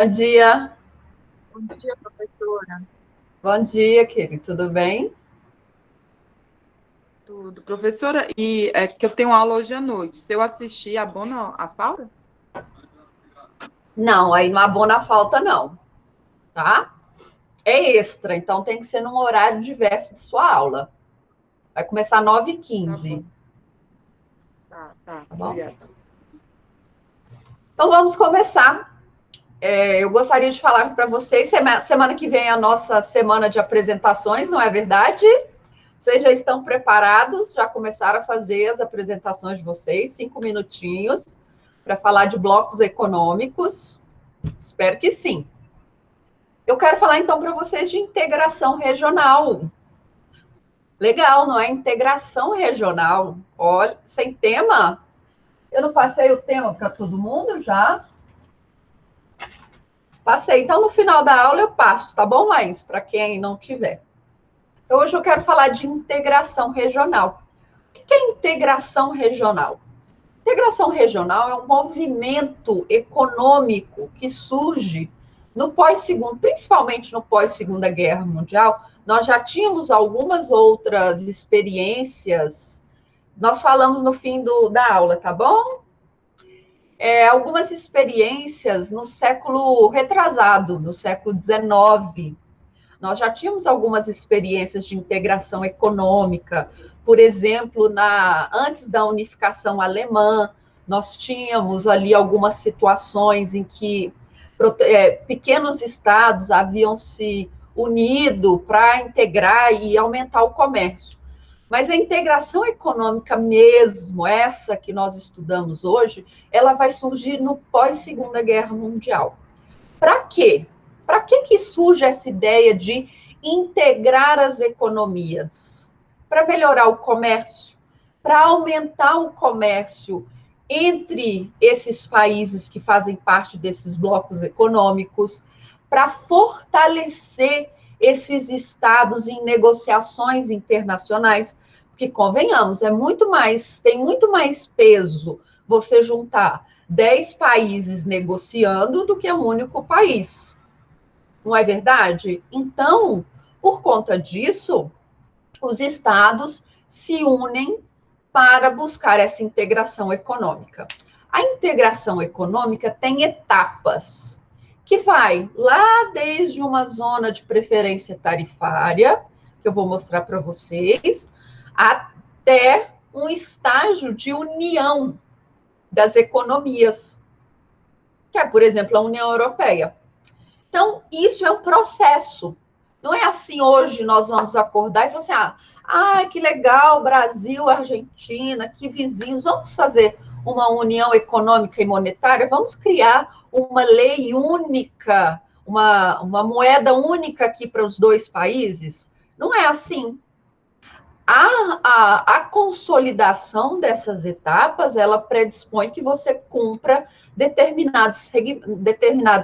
Bom dia. Bom dia, professora. Bom dia, querido. Tudo bem? Tudo. Professora, e é que eu tenho aula hoje à noite. Se eu assistir, abona a falta? Não, aí não abona a falta, não, tá? É extra, então tem que ser num horário diverso de sua aula. Vai começar às Tá 9h15, bom. Tá. tá bom? Obrigada. Então vamos começar. Eu gostaria de falar para vocês, semana que vem é a nossa semana de apresentações, não é verdade? Vocês já estão preparados? Já começaram a fazer as apresentações de vocês? 5 minutinhos para falar de blocos econômicos? Espero que sim. Eu quero falar então para vocês de integração regional. Legal, não é? Integração regional. Olha, sem tema. Eu não passei o tema para todo mundo já? Passei. Então, no final da aula eu passo, tá bom, Laís? Para quem não tiver. Então, hoje eu quero falar de integração regional. O que é integração regional? Integração regional é um movimento econômico que surge no pós-segundo, principalmente no pós-Segunda Guerra Mundial. Nós já tínhamos algumas outras experiências. Nós falamos no fim da aula, tá bom? Algumas experiências no século retrasado, no século XIX. Nós já tínhamos algumas experiências de integração econômica, por exemplo, antes da unificação alemã, nós tínhamos ali algumas situações em que pequenos estados haviam se unido para integrar e aumentar o comércio. Mas a integração econômica mesmo, essa que nós estudamos hoje, ela vai surgir no pós-Segunda Guerra Mundial. Para quê? Para que surge essa ideia de integrar as economias? Para melhorar o comércio, para aumentar o comércio entre esses países que fazem parte desses blocos econômicos, para fortalecer esses estados em negociações internacionais, porque convenhamos, tem muito mais peso você juntar 10 países negociando do que um único país. Não é verdade? Então, por conta disso, os estados se unem para buscar essa integração econômica. A integração econômica tem etapas, que vai lá desde uma zona de preferência tarifária, que eu vou mostrar para vocês, até um estágio de união das economias, que é, por exemplo, a União Europeia. Então, isso é um processo. Não é assim hoje nós vamos acordar e falar assim: que legal, Brasil, Argentina, que vizinhos, vamos fazer uma união econômica e monetária, vamos criar uma lei única, uma moeda única aqui para os dois países. Não é assim. A consolidação dessas etapas, ela predispõe que você cumpra determinados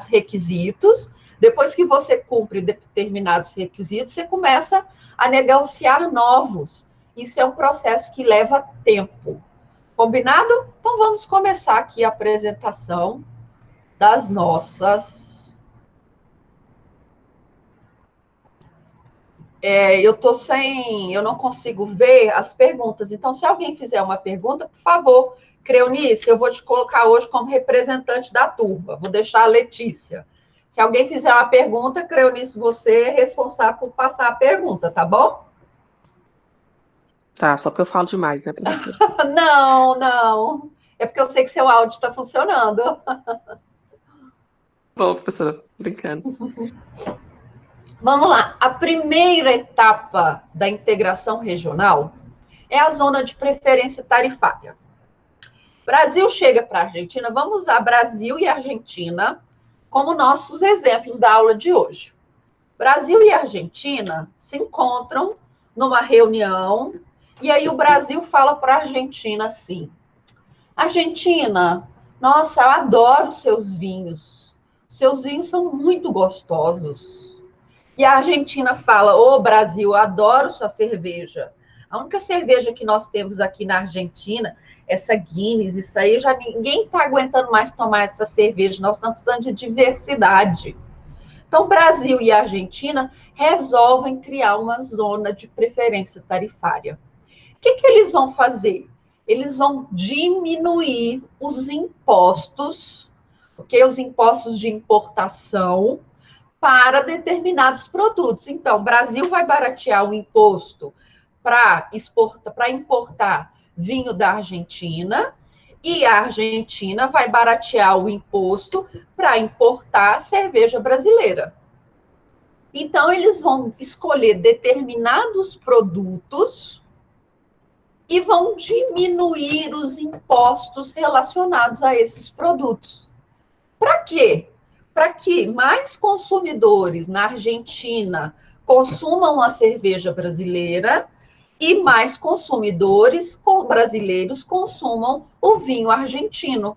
requisitos. Depois que você cumpre determinados requisitos, você começa a negociar novos. Isso é um processo que leva tempo. Combinado? Então vamos começar aqui a apresentação das nossas. Eu não consigo ver as perguntas. Então, se alguém fizer uma pergunta, por favor, Creunice, eu vou te colocar hoje como representante da turma. Vou deixar a Letícia. Se alguém fizer uma pergunta, Creunice, você é responsável por passar a pergunta, tá bom? Tá, só porque eu falo demais, né, professora? Não, não. É porque eu sei que seu áudio está funcionando. Bom, professora, brincando. Vamos lá. A primeira etapa da integração regional é a zona de preferência tarifária. Brasil chega para a Argentina, vamos usar Brasil e Argentina como nossos exemplos da aula de hoje. Brasil e Argentina se encontram numa reunião e aí o Brasil fala para a Argentina assim: Argentina, nossa, eu adoro seus vinhos. Seus vinhos são muito gostosos. E a Argentina fala: Ô Brasil, adoro sua cerveja. A única cerveja que nós temos aqui na Argentina, essa Guinness, isso aí, já ninguém está aguentando mais tomar essa cerveja. Nós estamos precisando de diversidade. Então, Brasil e Argentina resolvem criar uma zona de preferência tarifária. O que eles vão fazer? Eles vão diminuir os impostos, ok? Os impostos de importação para determinados produtos. Então, o Brasil vai baratear o imposto para importar vinho da Argentina, e a Argentina vai baratear o imposto para importar cerveja brasileira. Então, eles vão escolher determinados produtos e vão diminuir os impostos relacionados a esses produtos. Para quê? Para que mais consumidores na Argentina consumam a cerveja brasileira e mais consumidores brasileiros consumam o vinho argentino.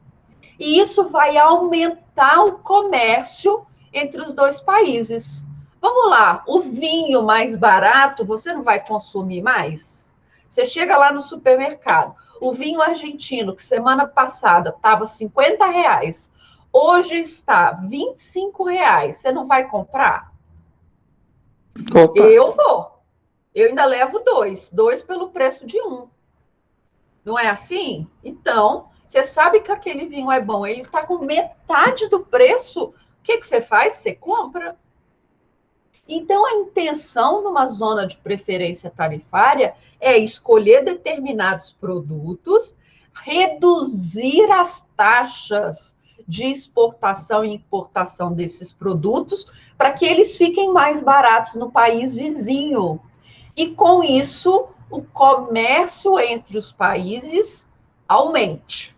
E isso vai aumentar o comércio entre os dois países. Vamos lá, o vinho mais barato, você não vai consumir mais? Você chega lá no supermercado, o vinho argentino, que semana passada estava R$50, hoje está R$25. Você não vai comprar? Opa. Eu vou. Eu ainda levo dois pelo preço de um. Não é assim? Então, você sabe que aquele vinho é bom, ele está com metade do preço, o que você faz? Você compra. Então, a intenção numa zona de preferência tarifária é escolher determinados produtos, reduzir as taxas de exportação e importação desses produtos para que eles fiquem mais baratos no país vizinho. E, com isso, o comércio entre os países aumente.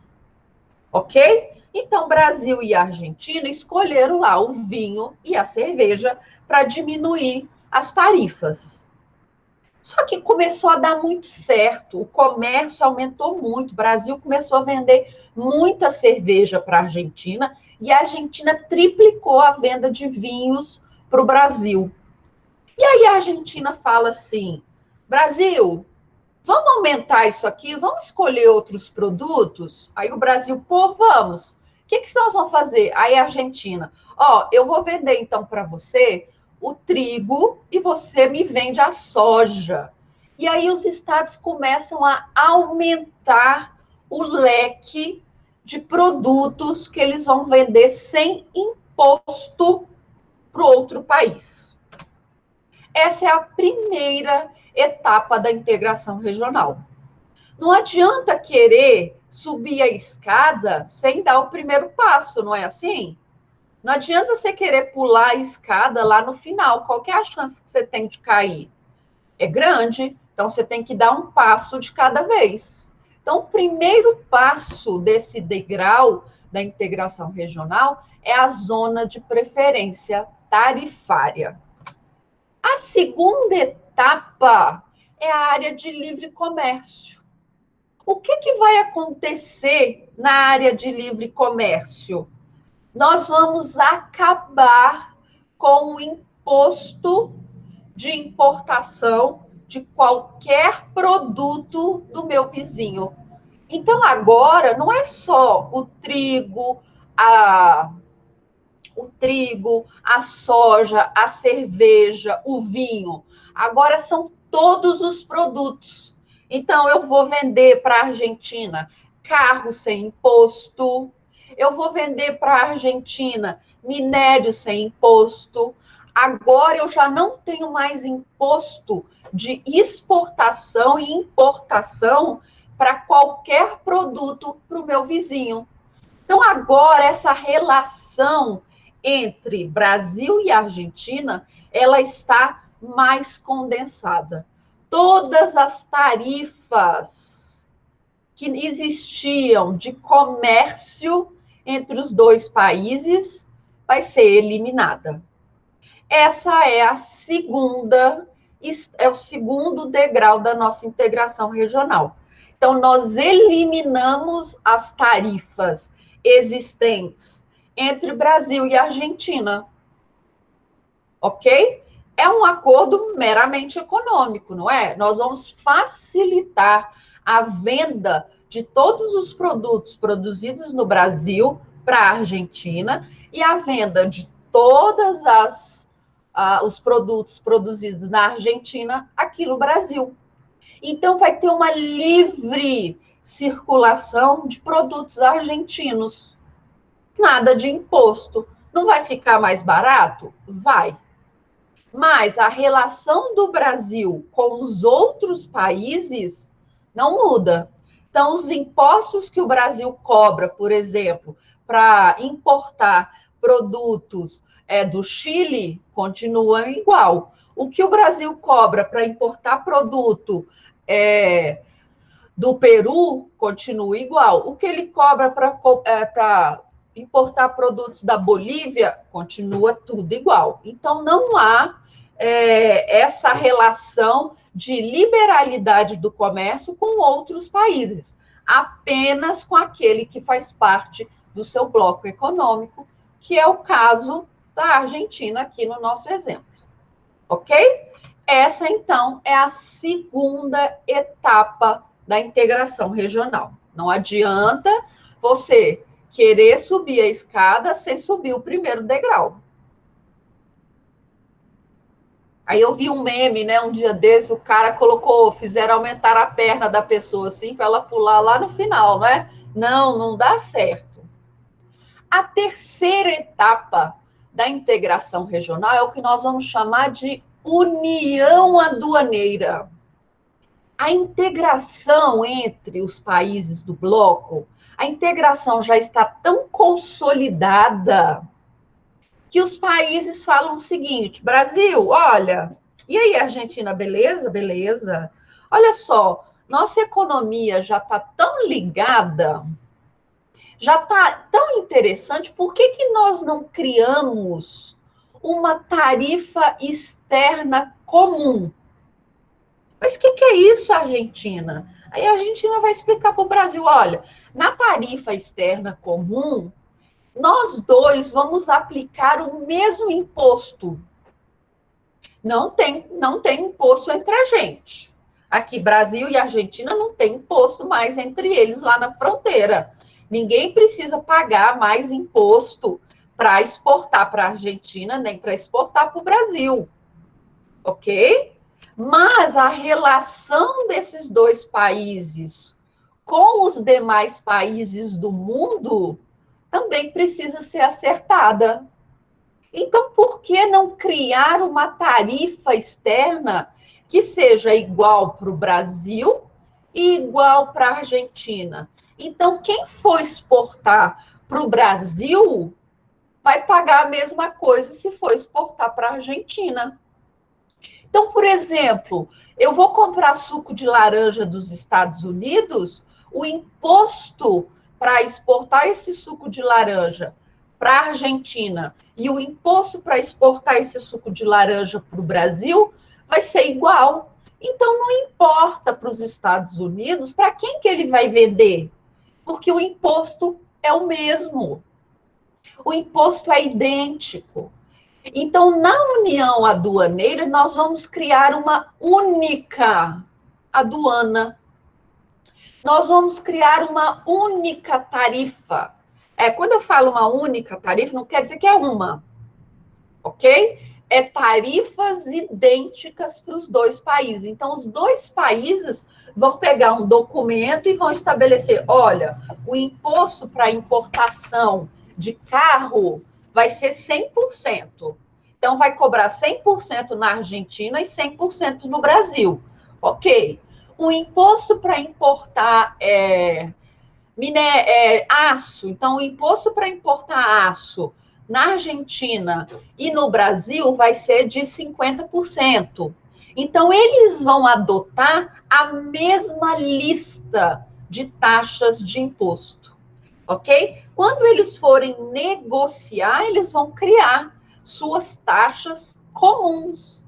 Ok? Então, Brasil e Argentina escolheram lá o vinho e a cerveja para diminuir as tarifas. Só que começou a dar muito certo, o comércio aumentou muito, o Brasil começou a vender muita cerveja para a Argentina e a Argentina triplicou a venda de vinhos para o Brasil. E aí a Argentina fala assim, Brasil, vamos aumentar isso aqui, vamos escolher outros produtos? Aí o Brasil, pô, vamos. O que nós vamos fazer? Aí a Argentina, eu vou vender então para você o trigo e você me vende a soja. E aí os estados começam a aumentar o leque de produtos que eles vão vender sem imposto para o outro país. Essa é a primeira etapa da integração regional. Não adianta querer subir a escada sem dar o primeiro passo, não é assim? Não adianta você querer pular a escada lá no final. Qual que é a chance que você tem de cair? É grande, então você tem que dar um passo de cada vez. Então, o primeiro passo desse degrau da integração regional é a zona de preferência tarifária. A segunda etapa é a área de livre comércio. O que vai acontecer na área de livre comércio? Nós vamos acabar com o imposto de importação de qualquer produto do meu vizinho. Então, agora, não é só o trigo, a soja, a cerveja, o vinho. Agora são todos os produtos. Então, eu vou vender para a Argentina carro sem imposto, eu vou vender para a Argentina minério sem imposto. Agora eu já não tenho mais imposto de exportação e importação para qualquer produto para o meu vizinho. Então, agora, essa relação entre Brasil e Argentina, ela está mais condensada. Todas as tarifas que existiam de comércio entre os dois países vai ser eliminada. Essa é o segundo degrau da nossa integração regional. Então, nós eliminamos as tarifas existentes entre Brasil e Argentina. Ok? é um acordo meramente econômico, não é? Nós vamos facilitar a venda de todos os produtos produzidos no Brasil para a Argentina e a venda de todas os produtos produzidos na Argentina aqui no Brasil. Então, vai ter uma livre circulação de produtos argentinos. Nada de imposto. Não vai ficar mais barato? Vai. Mas a relação do Brasil com os outros países não muda. Então, os impostos que o Brasil cobra, por exemplo, para importar produtos do Chile, continuam igual. O que o Brasil cobra para importar produto do Peru, continua igual. O que ele cobra para importar produtos da Bolívia, continua tudo igual. Então, não há essa relação de liberalidade do comércio com outros países, apenas com aquele que faz parte do seu bloco econômico, que é o caso da Argentina, aqui no nosso exemplo. Ok? Essa, então, é a segunda etapa da integração regional. Não adianta você querer subir a escada sem subir o primeiro degrau. Aí eu vi um meme, né, um dia desse, o cara fizeram aumentar a perna da pessoa, assim, para ela pular lá no final, não é? Não, não dá certo. A terceira etapa da integração regional é o que nós vamos chamar de união aduaneira. A integração entre os países do bloco, a integração já está tão consolidada que os países falam o seguinte: Brasil, olha, e aí, Argentina, beleza? Beleza. Olha só, nossa economia já está tão ligada, já está tão interessante, por que nós não criamos uma tarifa externa comum? Mas o que é isso, Argentina? Aí a Argentina vai explicar para o Brasil: olha, na tarifa externa comum, nós dois vamos aplicar o mesmo imposto. Não tem imposto entre a gente. Aqui, Brasil e Argentina não tem imposto mais entre eles lá na fronteira. Ninguém precisa pagar mais imposto para exportar para a Argentina, nem para exportar para o Brasil. Ok? Mas a relação desses dois países com os demais países do mundo também precisa ser acertada. Então, por que não criar uma tarifa externa que seja igual para o Brasil e igual para a Argentina? Então, quem for exportar para o Brasil vai pagar a mesma coisa se for exportar para a Argentina. Então, por exemplo, eu vou comprar suco de laranja dos Estados Unidos, o imposto para exportar esse suco de laranja para a Argentina e o imposto para exportar esse suco de laranja para o Brasil vai ser igual. Então, não importa para os Estados Unidos para quem que ele vai vender, porque o imposto é o mesmo. O imposto é idêntico. Então, na união aduaneira, nós vamos criar uma única aduana. Nós vamos criar uma única tarifa. Quando eu falo uma única tarifa, não quer dizer que é uma, ok? É tarifas idênticas para os dois países. Então, os dois países vão pegar um documento e vão estabelecer: olha, o imposto para importação de carro vai ser 100%. Então, vai cobrar 100% na Argentina e 100% no Brasil. Ok. O imposto para importar aço. Então, o imposto para importar aço na Argentina e no Brasil vai ser de 50%. Então, eles vão adotar a mesma lista de taxas de imposto. Ok? Quando eles forem negociar, eles vão criar suas taxas comuns.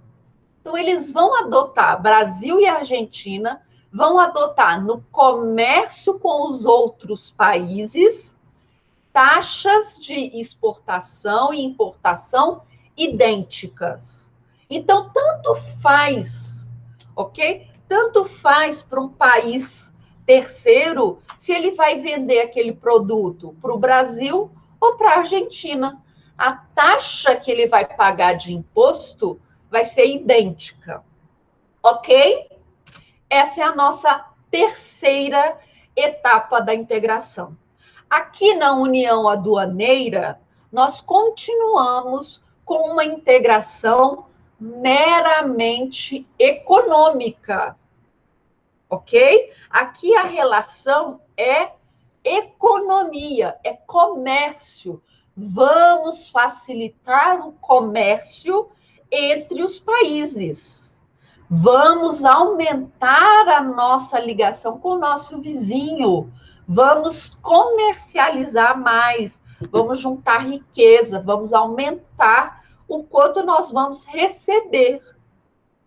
Então, eles vão adotar, Brasil e Argentina vão adotar no comércio com os outros países taxas de exportação e importação idênticas. Então, tanto faz, ok? Tanto faz para um país terceiro se ele vai vender aquele produto para o Brasil ou para a Argentina. A taxa que ele vai pagar de imposto vai ser idêntica, ok? Essa é a nossa terceira etapa da integração. Aqui na União Aduaneira, nós continuamos com uma integração meramente econômica, ok? Aqui a relação é economia, é comércio. Vamos facilitar o comércio entre os países. Vamos aumentar a nossa ligação com o nosso vizinho. Vamos comercializar mais. Vamos juntar riqueza. Vamos aumentar o quanto nós vamos receber.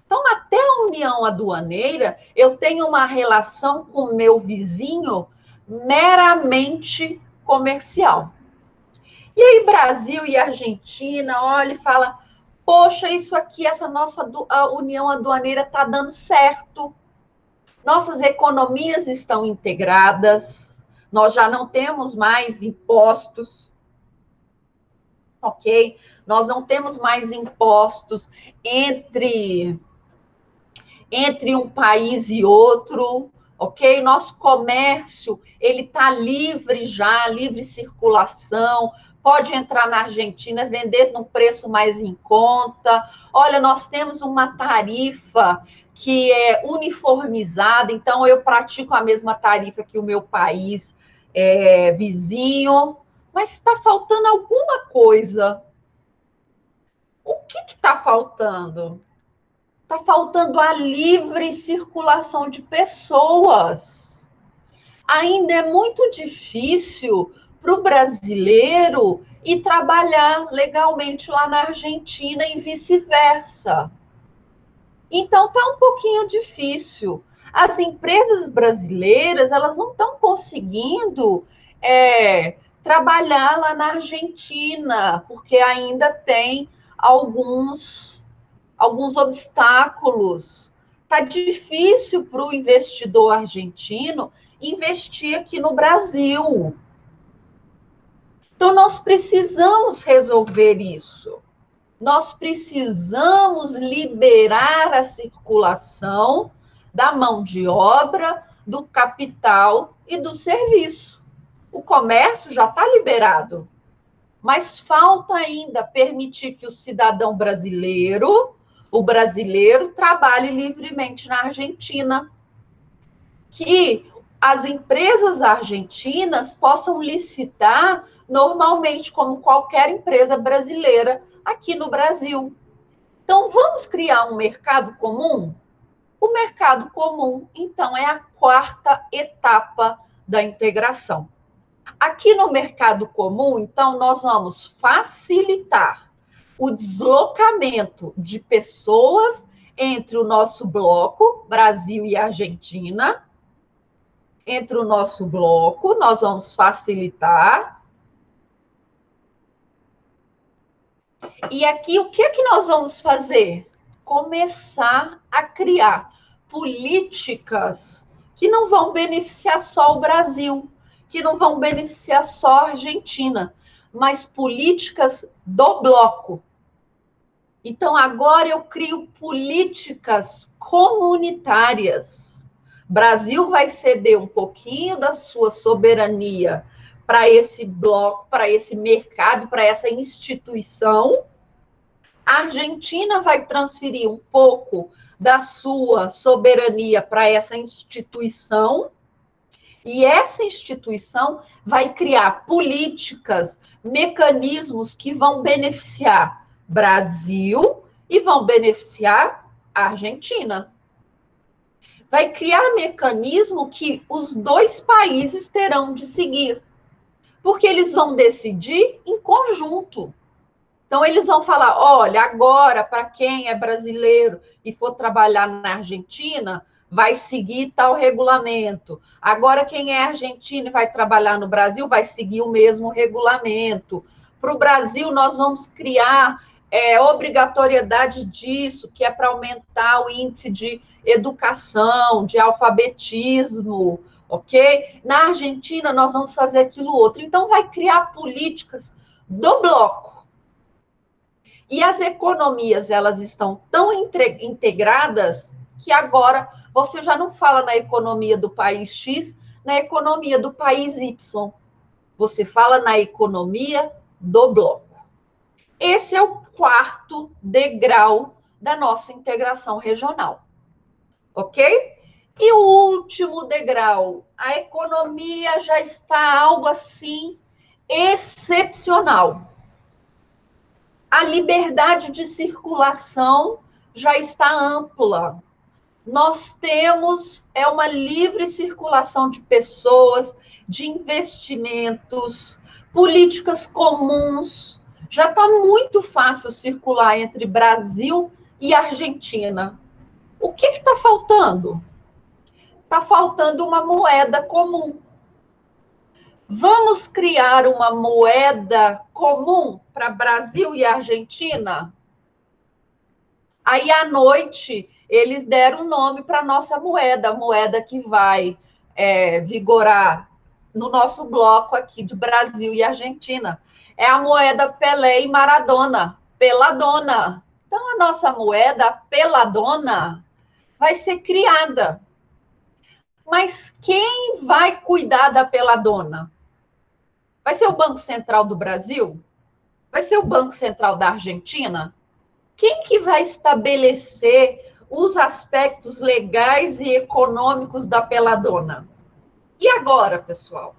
Então, até a União Aduaneira, eu tenho uma relação com o meu vizinho meramente comercial. E aí, Brasil e Argentina, olha e fala, poxa, isso aqui, essa nossa União Aduaneira está dando certo. Nossas economias estão integradas, nós já não temos mais impostos, ok? Nós não temos mais impostos entre um país e outro, ok? Nosso comércio, ele está livre já, livre circulação, pode entrar na Argentina, vender num preço mais em conta. Olha, nós temos uma tarifa que é uniformizada, então eu pratico a mesma tarifa que o meu país vizinho, mas está faltando alguma coisa. O que está faltando? Está faltando a livre circulação de pessoas. Ainda é muito difícil para o brasileiro ir trabalhar legalmente lá na Argentina e vice-versa. Então, está um pouquinho difícil. As empresas brasileiras, elas não estão conseguindo trabalhar lá na Argentina, porque ainda tem alguns obstáculos. Está difícil para o investidor argentino investir aqui no Brasil. Então, nós precisamos resolver isso. Nós precisamos liberar a circulação da mão de obra, do capital e do serviço. O comércio já está liberado, mas falta ainda permitir que o cidadão brasileiro, o brasileiro, trabalhe livremente na Argentina. Que as empresas argentinas possam licitar normalmente, como qualquer empresa brasileira aqui no Brasil. Então, vamos criar um mercado comum? O mercado comum, então, é a quarta etapa da integração. Aqui no mercado comum, então, nós vamos facilitar o deslocamento de pessoas entre o nosso bloco, Brasil e Argentina. Entre o nosso bloco, nós vamos facilitar. E aqui, o que é que nós vamos fazer? Começar a criar políticas que não vão beneficiar só o Brasil, que não vão beneficiar só a Argentina, mas políticas do bloco. Então, agora eu crio políticas comunitárias. Brasil vai ceder um pouquinho da sua soberania para esse bloco, para esse mercado, para essa instituição. A Argentina vai transferir um pouco da sua soberania para essa instituição. E essa instituição vai criar políticas, mecanismos que vão beneficiar Brasil e vão beneficiar a Argentina. Vai criar mecanismo que os dois países terão de seguir, porque eles vão decidir em conjunto. Então, eles vão falar, olha, agora, para quem é brasileiro e for trabalhar na Argentina, vai seguir tal regulamento. Agora, quem é argentino e vai trabalhar no Brasil, vai seguir o mesmo regulamento. Para o Brasil, nós vamos criar obrigatoriedade disso, que é para aumentar o índice de educação, de alfabetismo, ok? Na Argentina, nós vamos fazer aquilo outro. Então, vai criar políticas do bloco. E as economias, elas estão tão integradas que agora você já não fala na economia do país X, na economia do país Y. Você fala na economia do bloco. Esse é o quarto degrau da nossa integração regional. Ok? E o último degrau, a economia já está algo assim excepcional. A liberdade de circulação já está ampla. Nós temos uma livre circulação de pessoas, de investimentos, políticas comuns. Já está muito fácil circular entre Brasil e Argentina. O que está faltando? Está faltando uma moeda comum. Vamos criar uma moeda comum para Brasil e Argentina? Aí, à noite, eles deram um nome para a nossa moeda, a moeda que vai vigorar no nosso bloco aqui de Brasil e Argentina. É a moeda Pelé e Maradona, Peladona. Então, a nossa moeda, Peladona, vai ser criada. Mas quem vai cuidar da Peladona? Vai ser o Banco Central do Brasil? Vai ser o Banco Central da Argentina? Quem que vai estabelecer os aspectos legais e econômicos da Peladona? E agora, pessoal?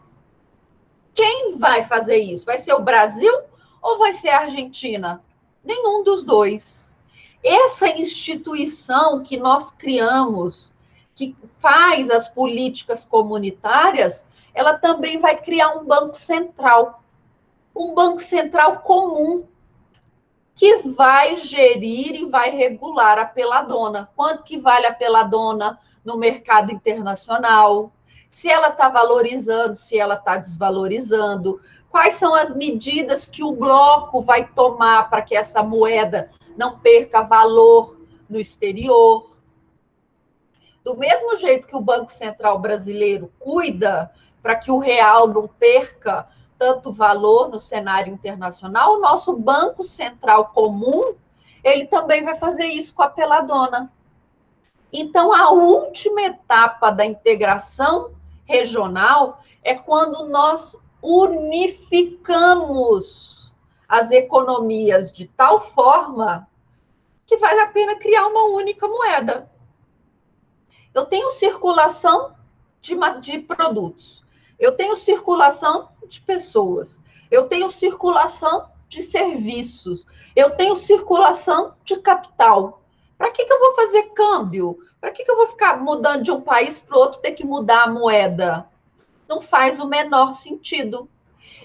Quem vai fazer isso? Vai ser o Brasil ou vai ser a Argentina? Nenhum dos dois. Essa instituição que nós criamos, que faz as políticas comunitárias, ela também vai criar um banco central comum, que vai gerir e vai regular a Peladona. Quanto que vale a Peladona no mercado internacional? Se ela está valorizando, se ela está desvalorizando, quais são as medidas que o bloco vai tomar para que essa moeda não perca valor no exterior. Do mesmo jeito que o Banco Central brasileiro cuida para que o real não perca tanto valor no cenário internacional, o nosso Banco Central comum, ele também vai fazer isso com a Peladona. Então, a última etapa da integração regional é quando nós unificamos as economias de tal forma que vale a pena criar uma única moeda. Eu tenho circulação de produtos, eu tenho circulação de pessoas, eu tenho circulação de serviços, eu tenho circulação de capital. Para que eu vou fazer câmbio? Para que eu vou ficar mudando de um país para o outro, ter que mudar a moeda? Não faz o menor sentido.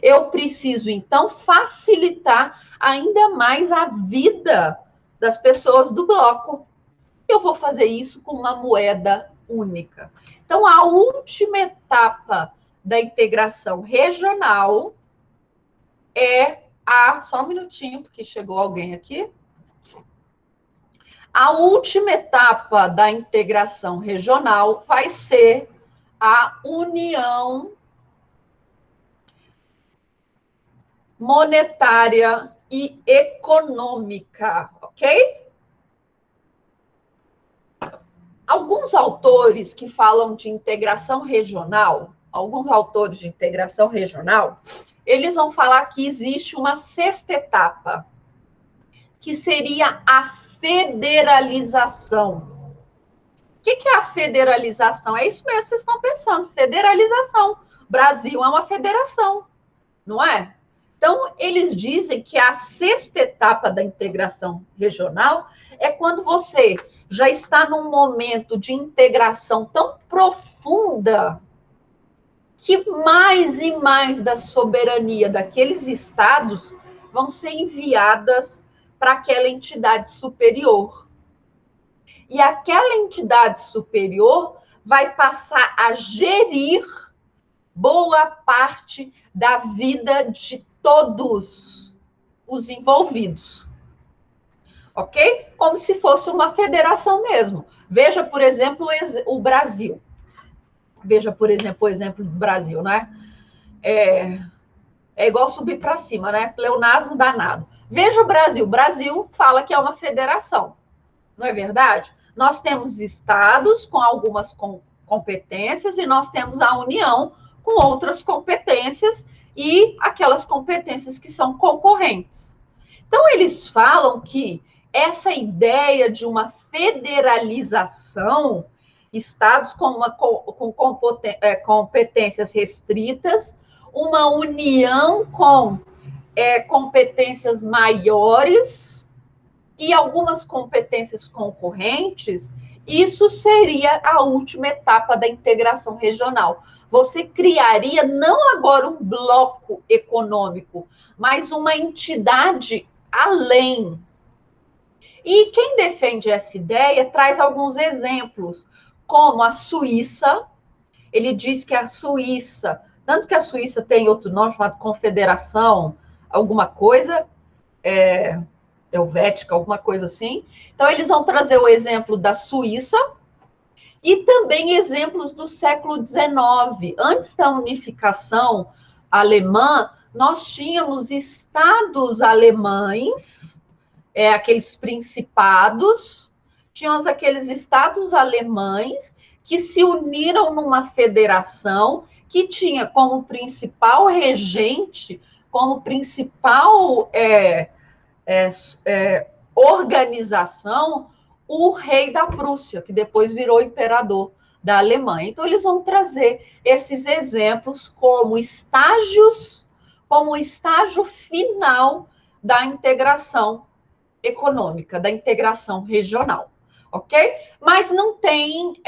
Eu preciso, então, facilitar ainda mais a vida das pessoas do bloco. Eu vou fazer isso com uma moeda única. Então, a última etapa da integração regional é só um minutinho, porque chegou alguém aqui. A última etapa da integração regional vai ser a união monetária e econômica, ok? Alguns autores que falam de integração regional, eles vão falar que existe uma sexta etapa, que seria a federalização. O que é a federalização? É isso mesmo que vocês estão pensando, federalização. O Brasil é uma federação, não é? Então, eles dizem que a sexta etapa da integração regional é quando você já está num momento de integração tão profunda que mais e mais da soberania daqueles estados vão ser enviadas para aquela entidade superior. E aquela entidade superior vai passar a gerir boa parte da vida de todos os envolvidos. ok? Como se fosse uma federação mesmo. Veja, por exemplo, o Brasil. Veja, por exemplo, o exemplo do Brasil, né? É igual subir para cima, né? Pleonasmo danado. Veja o Brasil. O Brasil fala que é uma federação, não é verdade? Nós temos estados com algumas competências e nós temos a União com outras competências e aquelas competências que são concorrentes. Então, eles falam que essa ideia de uma federalização, estados com competências restritas, uma união com competências maiores e algumas competências concorrentes, isso seria a última etapa da integração regional. Você criaria não agora um bloco econômico, mas uma entidade além. E quem defende essa ideia traz alguns exemplos, como a Suíça. Ele diz que a Suíça, tanto que a Suíça tem outro nome chamado Confederação, alguma coisa, helvética, alguma coisa assim. Então, eles vão trazer o exemplo da Suíça e também exemplos do século XIX. Antes da unificação alemã, nós tínhamos estados alemães, aqueles principados, tínhamos aqueles estados alemães que se uniram numa federação que tinha como principal regente, como principal organização, o rei da Prússia, que depois virou imperador da Alemanha. Então, eles vão trazer esses exemplos como estágios, como o estágio final da integração econômica, da integração regional, ok? Mas não tem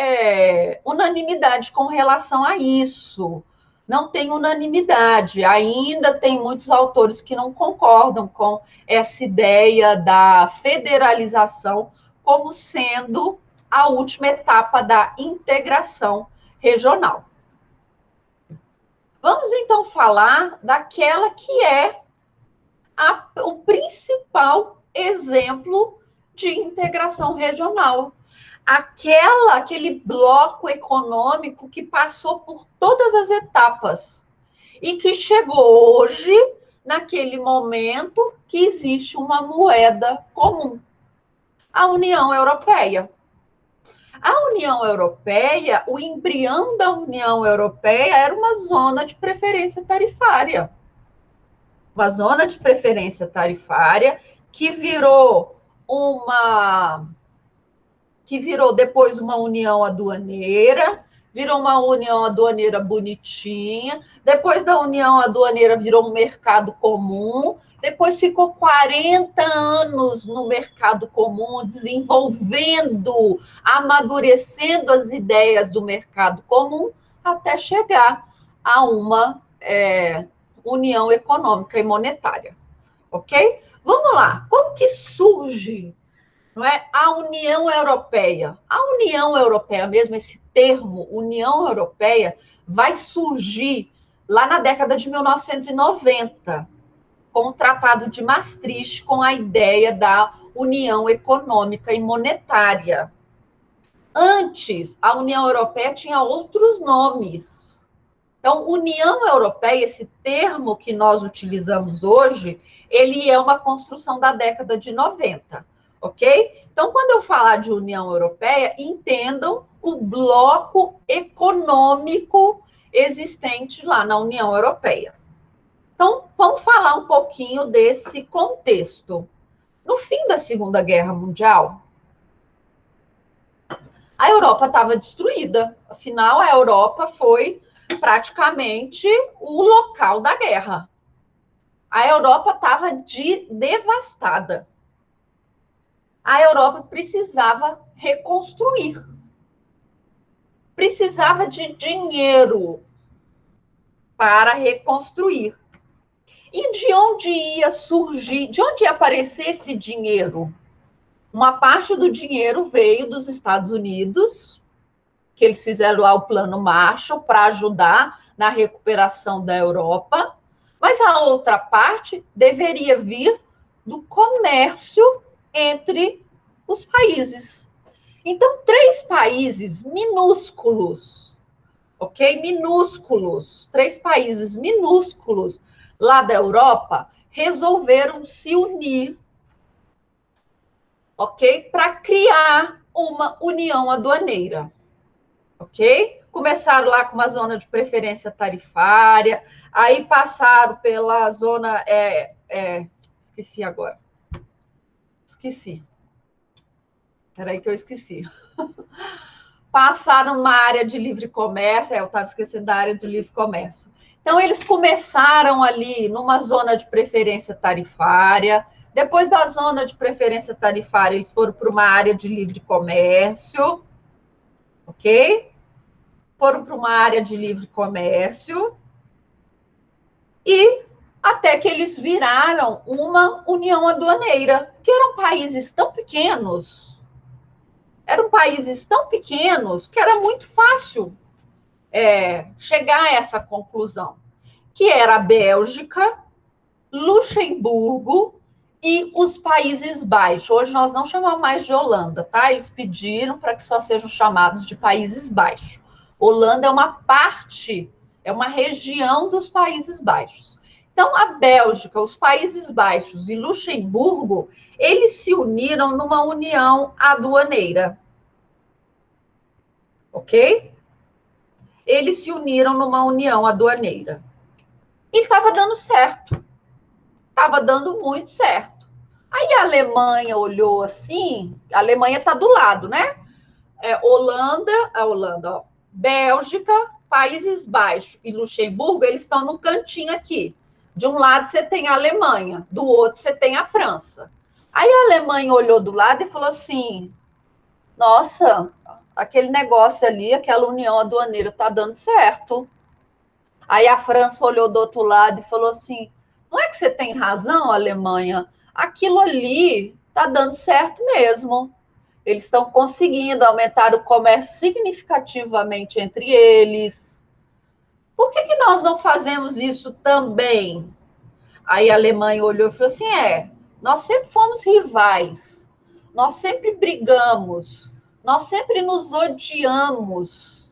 unanimidade com relação a isso. Não tem unanimidade. Ainda tem muitos autores que não concordam com essa ideia da federalização como sendo a última etapa da integração regional. Vamos, então, falar daquela que é o principal exemplo de integração regional. Aquele bloco econômico que passou por todas as etapas e que chegou hoje, naquele momento, que existe uma moeda comum, a União Europeia. A União Europeia, o embrião da União Europeia era uma zona de preferência tarifária. Uma zona de preferência tarifária que virou depois uma união aduaneira, virou uma união aduaneira bonitinha, depois da união aduaneira virou um mercado comum, depois ficou 40 anos no mercado comum, desenvolvendo, amadurecendo as ideias do mercado comum, até chegar a uma união econômica e monetária, ok? Vamos lá, como que surge, não é, a União Europeia? A União Europeia mesmo, esse termo, União Europeia, vai surgir lá na década de 1990, com o Tratado de Maastricht, com a ideia da União Econômica e Monetária. Antes, a União Europeia tinha outros nomes. Então, União Europeia, esse termo que nós utilizamos hoje, ele é uma construção da década de 90, ok? Então, quando eu falar de União Europeia, entendam o bloco econômico existente lá na União Europeia. Então, vamos falar um pouquinho desse contexto. No fim da Segunda Guerra Mundial, a Europa estava destruída. Afinal, a Europa foi praticamente o local da guerra. A Europa estava devastada. A Europa precisava reconstruir. Precisava de dinheiro para reconstruir. E de onde ia surgir, de onde ia aparecer esse dinheiro? Uma parte do dinheiro veio dos Estados Unidos, que eles fizeram lá o Plano Marshall para ajudar na recuperação da Europa, mas a outra parte deveria vir do comércio entre os países. Então, 3 países minúsculos, ok? Minúsculos, 3 países minúsculos lá da Europa resolveram se unir, ok? Para criar uma união aduaneira, ok? Começaram lá com uma zona de preferência tarifária, aí passaram pela zona, esqueci agora, peraí que eu esqueci. Passaram numa área de livre comércio, eu estava esquecendo da área de livre comércio. Então, eles começaram ali numa zona de preferência tarifária, depois da zona de preferência tarifária, eles foram para uma área de livre comércio, ok? Foram para uma área de livre comércio, e até que eles viraram uma união aduaneira, que eram países tão pequenos, que era muito fácil chegar a essa conclusão, que era a Bélgica, Luxemburgo e os Países Baixos. Hoje nós não chamamos mais de Holanda, tá? Eles pediram para que só sejam chamados de Países Baixos. Holanda é uma parte, é uma região dos Países Baixos. Então, a Bélgica, os Países Baixos e Luxemburgo, eles se uniram numa união aduaneira. Ok? Eles se uniram numa união aduaneira. E estava dando certo. Estava dando muito certo. Aí a Alemanha olhou assim, a Alemanha está do lado, né? Bélgica, Países Baixos e Luxemburgo, eles estão no cantinho aqui. De um lado você tem a Alemanha, do outro você tem a França. Aí a Alemanha olhou do lado e falou assim, nossa, aquele negócio ali, aquela união aduaneira está dando certo. Aí a França olhou do outro lado e falou assim, não é que você tem razão, Alemanha? Aquilo ali está dando certo mesmo. Eles estão conseguindo aumentar o comércio significativamente entre eles. Por que nós não fazemos isso também? Aí a Alemanha olhou e falou assim, nós sempre fomos rivais, nós sempre brigamos, nós sempre nos odiamos.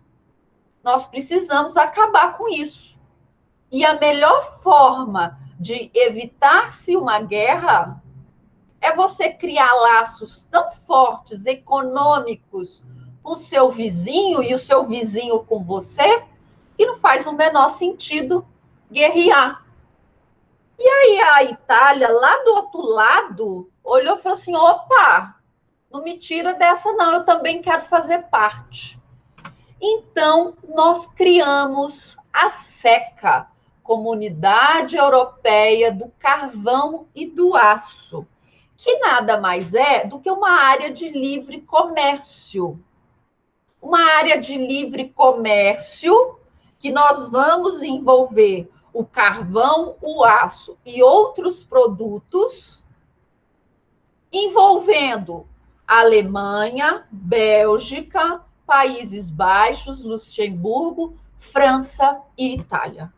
Nós precisamos acabar com isso. E a melhor forma de evitar-se uma guerra é você criar laços tão fortes, econômicos, com o seu vizinho e o seu vizinho com você, que não faz o menor sentido guerrear. E aí a Itália, lá do outro lado, olhou e falou assim, opa, não me tira dessa não, eu também quero fazer parte. Então, nós criamos a SECA, Comunidade Europeia do Carvão e do Aço, que nada mais é do que uma área de livre comércio. Uma área de livre comércio que nós vamos envolver o carvão, o aço e outros produtos, envolvendo Alemanha, Bélgica, Países Baixos, Luxemburgo, França e Itália.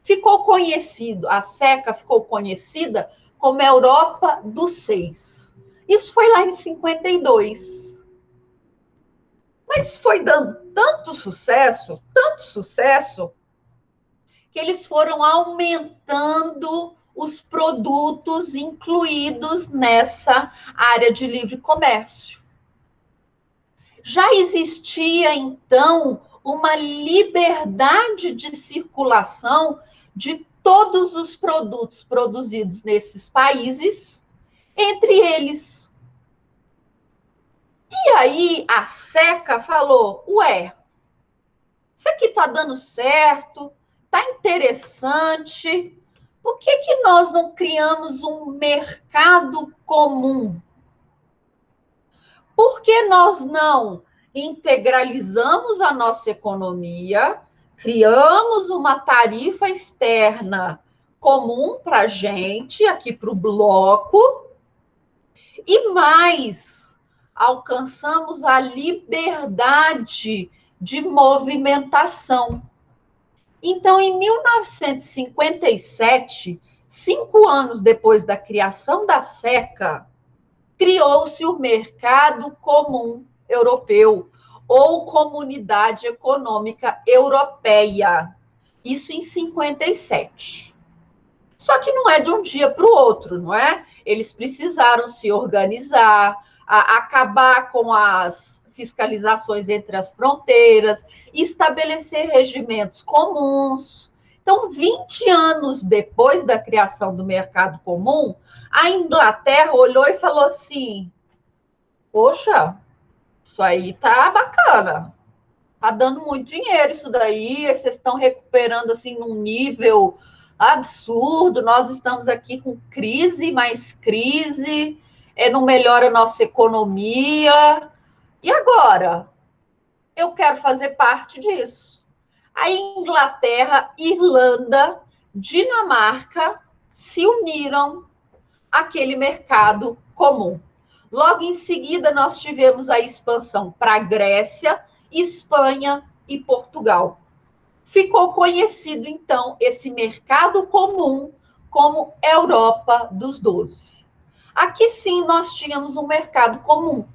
Ficou conhecido, a SECA ficou conhecida como Europa dos Seis. Isso foi lá em 52. Mas foi dando tanto sucesso, que eles foram aumentando os produtos incluídos nessa área de livre comércio. Já existia, então, uma liberdade de circulação de todos os produtos produzidos nesses países, entre eles. E aí a SECA falou, isso aqui está dando certo, está interessante, por que nós não criamos um mercado comum? Por que nós não integralizamos a nossa economia, criamos uma tarifa externa comum para a gente, aqui para o bloco, e mais, alcançamos a liberdade de movimentação. Então, em 1957, 5 anos depois da criação da SECA, criou-se o Mercado Comum Europeu, ou Comunidade Econômica Europeia. Isso em 57. Só que não é de um dia para o outro, não é? Eles precisaram se organizar, acabar com as fiscalizações entre as fronteiras, estabelecer regimentos comuns. Então, 20 anos depois da criação do mercado comum, a Inglaterra olhou e falou assim: poxa, isso aí tá bacana, tá dando muito dinheiro isso daí, vocês estão recuperando assim num nível absurdo, nós estamos aqui com crise, mais crise, não melhora a nossa economia, e agora? Eu quero fazer parte disso. A Inglaterra, Irlanda, Dinamarca se uniram àquele mercado comum. Logo em seguida, nós tivemos a expansão para a Grécia, Espanha e Portugal. Ficou conhecido, então, esse mercado comum como Europa dos 12. Aqui sim nós tínhamos um mercado comum.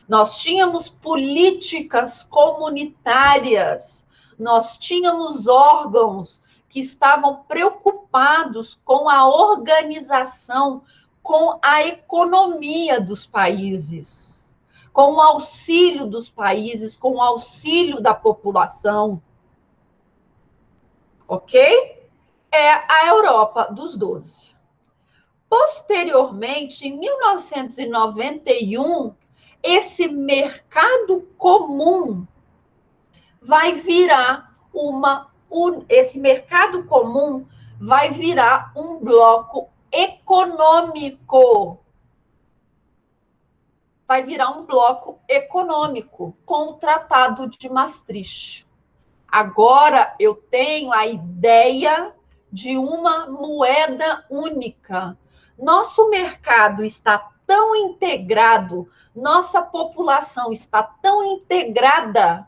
Nós tínhamos políticas comunitárias, nós tínhamos órgãos que estavam preocupados com a organização, com a economia dos países, com o auxílio dos países, com o auxílio da população. Ok? É a Europa dos 12. Posteriormente, em 1991, esse mercado comum vai virar esse mercado comum vai virar um bloco econômico. Vai virar um bloco econômico com o Tratado de Maastricht. Agora eu tenho a ideia de uma moeda única. Nosso mercado está tão integrado, nossa população está tão integrada,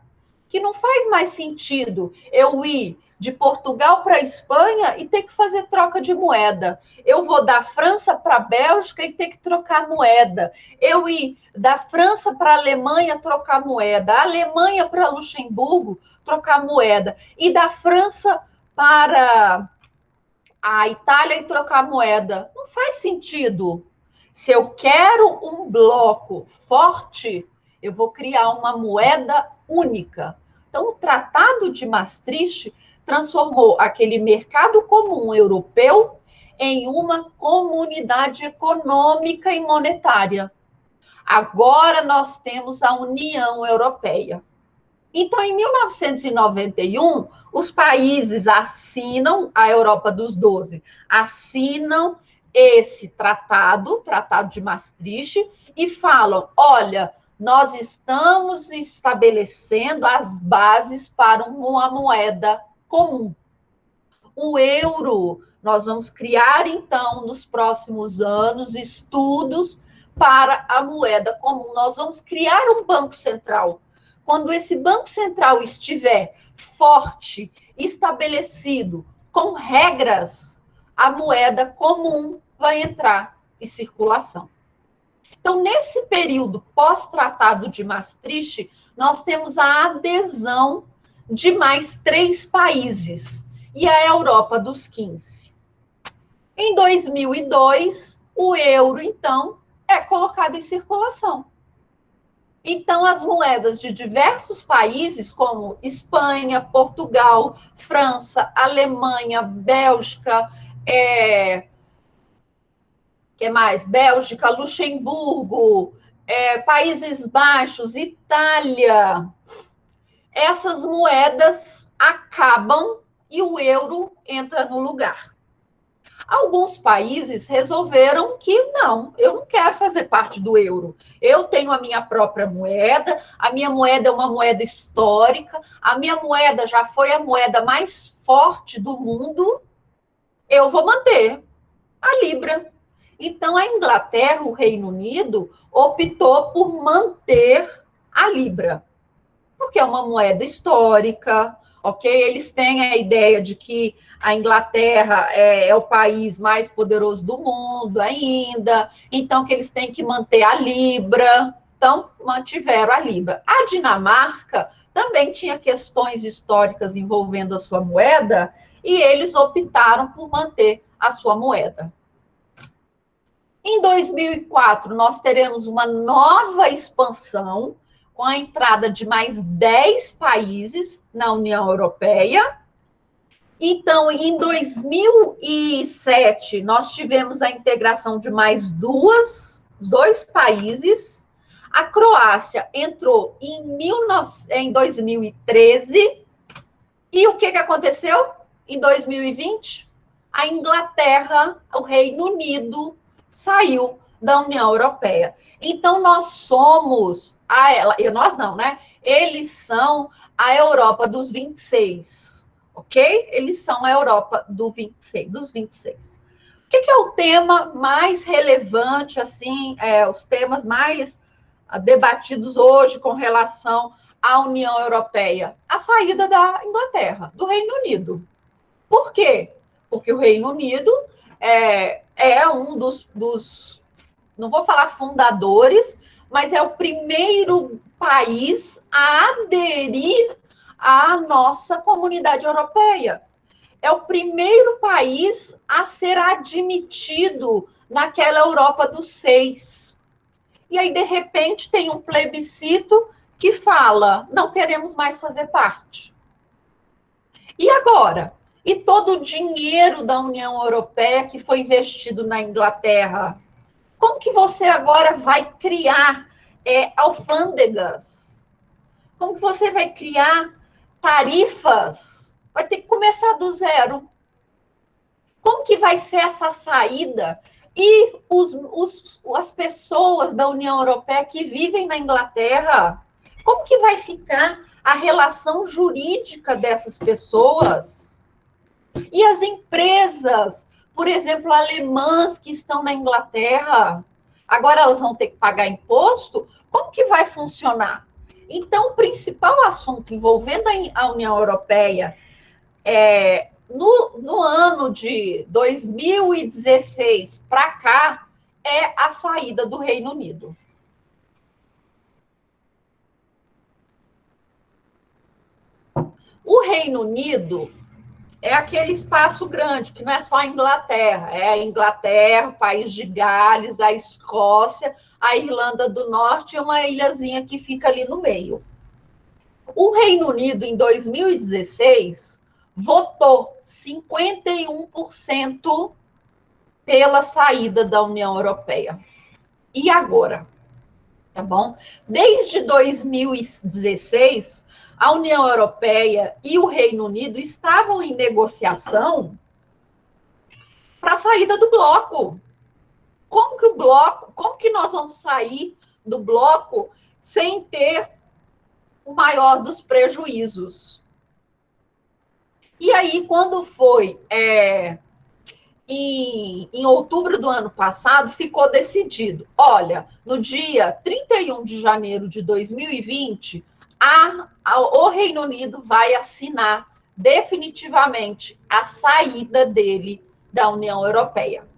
que não faz mais sentido eu ir de Portugal para a Espanha e ter que fazer troca de moeda. Eu vou da França para a Bélgica e ter que trocar moeda. Eu ir da França para a Alemanha trocar moeda. A Alemanha para Luxemburgo trocar moeda. E da França para a Itália e trocar moeda. Não faz sentido. Se eu quero um bloco forte, eu vou criar uma moeda única. Então, o Tratado de Maastricht transformou aquele mercado comum europeu em uma comunidade econômica e monetária. Agora nós temos a União Europeia. Então, em 1991, os países assinam, a Europa dos 12, assinam esse tratado de Maastricht, e falam: olha, nós estamos estabelecendo as bases para uma moeda comum. O euro, nós vamos criar, então, nos próximos anos, estudos para a moeda comum. Nós vamos criar um banco central. Quando esse banco central estiver forte, estabelecido, com regras, a moeda comum vai entrar em circulação. Então, nesse período pós-tratado de Maastricht, nós temos a adesão de mais 3 países, e a Europa dos 15. Em 2002, o euro, então, é colocado em circulação. Então, as moedas de diversos países, como Espanha, Portugal, França, Alemanha, Bélgica, que mais? Bélgica, Luxemburgo, Países Baixos, Itália, essas moedas acabam e o euro entra no lugar. Alguns países resolveram que não, eu não quero fazer parte do euro. Eu tenho a minha própria moeda, a minha moeda é uma moeda histórica, a minha moeda já foi a moeda mais forte do mundo, eu vou manter a Libra. Então, a Inglaterra, o Reino Unido, optou por manter a Libra, porque é uma moeda histórica, ok? Eles têm a ideia de que a Inglaterra é o país mais poderoso do mundo ainda, então que eles têm que manter a Libra, então mantiveram a Libra. A Dinamarca também tinha questões históricas envolvendo a sua moeda, e eles optaram por manter a sua moeda. Em 2004, nós teremos uma nova expansão, com a entrada de mais 10 países na União Europeia. Então, em 2007, nós tivemos a integração de mais dois países. A Croácia entrou em 2013. E o que aconteceu em 2020? A Inglaterra, o Reino Unido, saiu da União Europeia. Então, nós somos, nós não, né? Eles são a Europa dos 26, ok? Eles são a Europa dos 26. O que é o tema mais relevante, assim, os temas mais debatidos hoje com relação à União Europeia? A saída da Inglaterra, do Reino Unido. Por quê? Porque o Reino Unido é um dos, não vou falar fundadores, mas é o primeiro país a aderir à nossa comunidade europeia. É o primeiro país a ser admitido naquela Europa dos 6. E aí, de repente, tem um plebiscito que fala, não queremos mais fazer parte. E agora? E todo o dinheiro da União Europeia que foi investido na Inglaterra? Como que você agora vai criar alfândegas? Como que você vai criar tarifas? Vai ter que começar do zero. Como que vai ser essa saída? E as pessoas da União Europeia que vivem na Inglaterra, como que vai ficar a relação jurídica dessas pessoas? E as empresas, por exemplo, alemãs que estão na Inglaterra, agora elas vão ter que pagar imposto? Como que vai funcionar? Então, o principal assunto envolvendo a União Europeia no ano de 2016 para cá é a saída do Reino Unido. O Reino Unido é aquele espaço grande, que não é só a Inglaterra, é a Inglaterra, o País de Gales, a Escócia, a Irlanda do Norte e uma ilhazinha que fica ali no meio. O Reino Unido, em 2016, votou 51% pela saída da União Europeia. E agora? Tá bom? Desde 2016, a União Europeia e o Reino Unido estavam em negociação para a saída do bloco. Como que nós vamos sair do bloco sem ter o maior dos prejuízos? E aí, quando foi em outubro do ano passado, ficou decidido, olha, no dia 31 de janeiro de 2020, o Reino Unido vai assinar definitivamente a saída dele da União Europeia.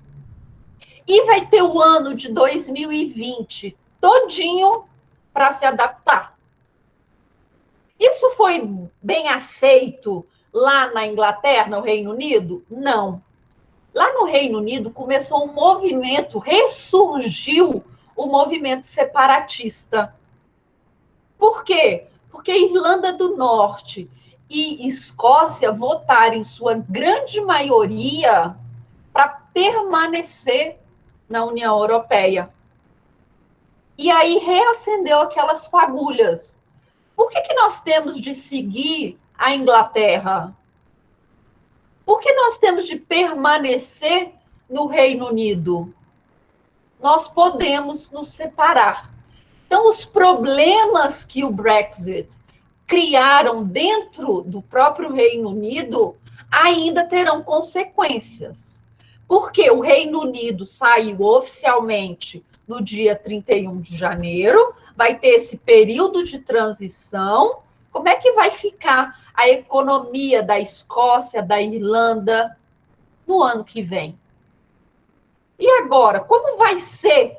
E vai ter o ano de 2020 todinho para se adaptar. Isso foi bem aceito lá na Inglaterra, no Reino Unido? Não. Lá no Reino Unido começou um movimento, ressurgiu o movimento separatista. Por quê? Porque a Irlanda do Norte e Escócia votaram em sua grande maioria para permanecer na União Europeia. E aí reacendeu aquelas fagulhas. Por que nós temos de seguir a Inglaterra? Por que nós temos de permanecer no Reino Unido? Nós podemos nos separar. Então, os problemas que o Brexit criaram dentro do próprio Reino Unido ainda terão consequências. Porque o Reino Unido saiu oficialmente no dia 31 de janeiro, vai ter esse período de transição Como é que vai ficar a economia da Escócia, da Irlanda, no ano que vem? E agora, como vai ser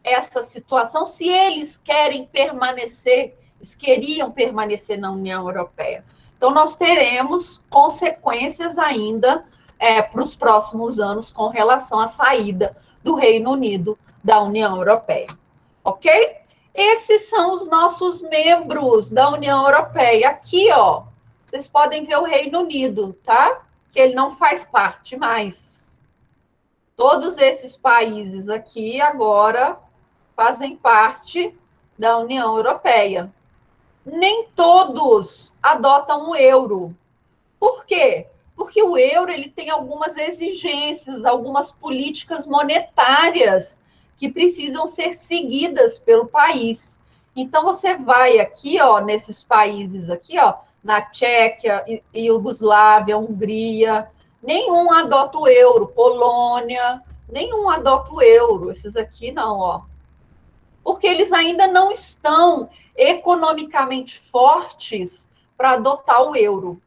essa situação se eles querem permanecer, eles queriam permanecer na União Europeia? Então, nós teremos consequências ainda para os próximos anos com relação à saída do Reino Unido da União Europeia. Ok? Esses são os nossos membros da União Europeia. Aqui, ó, vocês podem ver o Reino Unido, tá? Que ele não faz parte mais. Todos esses países aqui agora fazem parte da União Europeia. Nem todos adotam o euro. Por quê? Porque o euro ele tem algumas exigências, algumas políticas monetárias que precisam ser seguidas pelo país. Então, você vai aqui, ó, nesses países aqui, ó, na Tchequia, Iugoslávia, Hungria, nenhum adota o euro. Polônia, nenhum adota o euro. Esses aqui não, ó. Porque eles ainda não estão economicamente fortes para adotar o euro.